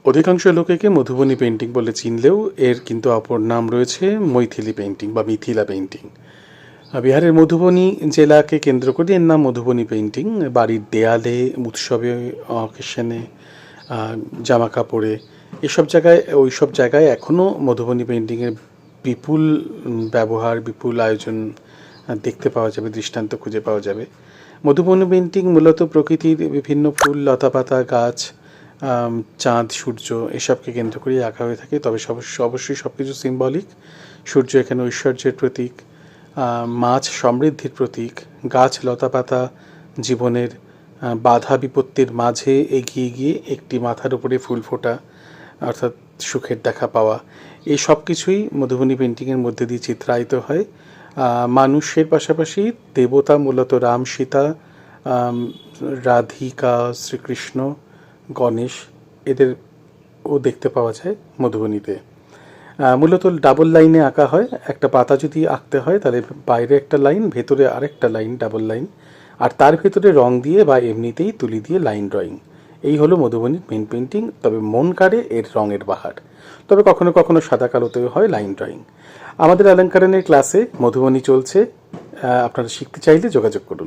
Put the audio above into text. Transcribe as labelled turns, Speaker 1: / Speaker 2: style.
Speaker 1: অধিকাংশ লোকেকে মধুবনী পেন্টিং বলে চিনলেও এর কিন্তু অপর নাম রয়েছে মৈথিলি পেন্টিং বা মিথিলা পেন্টিং। বিহারের মধুবনী জেলাকে কেন্দ্র করে এর নাম মধুবনী পেন্টিং। বাড়ির দেয়ালে, উৎসবে, অকেশনে, জামা কাপড়ে, ওইসব জায়গায় এখনও মধুবনী পেন্টিংয়ের বিপুল ব্যবহার, বিপুল আয়োজন দেখতে পাওয়া যাবে, দৃষ্টান্ত খুঁজে পাওয়া যাবে। মধুবনী পেন্টিং মূলত প্রকৃতির বিভিন্ন ফুল, লতাপাতা, গাছ, চাঁদ, সূর্য এসবকে কেন্দ্র করেই আঁকা হয়ে থাকে। তবে অবশ্যই সব কিছু সিম্বলিক। সূর্য এখানে ঐশ্বর্যের প্রতীক, মাছ সমৃদ্ধির প্রতীক, গাছ লতাপাতা জীবনের বাধা বিপত্তির মাঝে এগিয়ে গিয়ে একটি মাথার উপরে ফুল ফোটা, অর্থাৎ সুখের দেখা পাওয়া। এই সব কিছুই মধুবনী পেন্টিংয়ের মধ্যে দিয়ে চিত্রায়িত হয়। মানুষের পাশাপাশি দেবতা মূলত রাম, সীতা, রাধিকা, শ্রীকৃষ্ণ, গণেশ এদেরও দেখতে পাওয়া যায় মধুবনীতে। মূলত ডাবল লাইনে আঁকা হয়। একটা পাতা যদি আঁকতে হয় তাহলে বাইরে একটা লাইন, ভেতরে আরেকটা লাইন, ডাবল লাইন, আর তার ভেতরে রং দিয়ে বা এমনিতেই তুলি দিয়ে লাইন ড্রয়িং। এই হলো মধুবনীর মেন পেন্টিং। তবে মন কাড়ে এর রঙের বাহার। তবে কখনো কখনো সাদা কালোতেও হয় লাইন ড্রয়িং। আমাদের অলঙ্কারণের ক্লাসে মধুবনী চলছে। আপনারা শিখতে চাইলে যোগাযোগ করুন।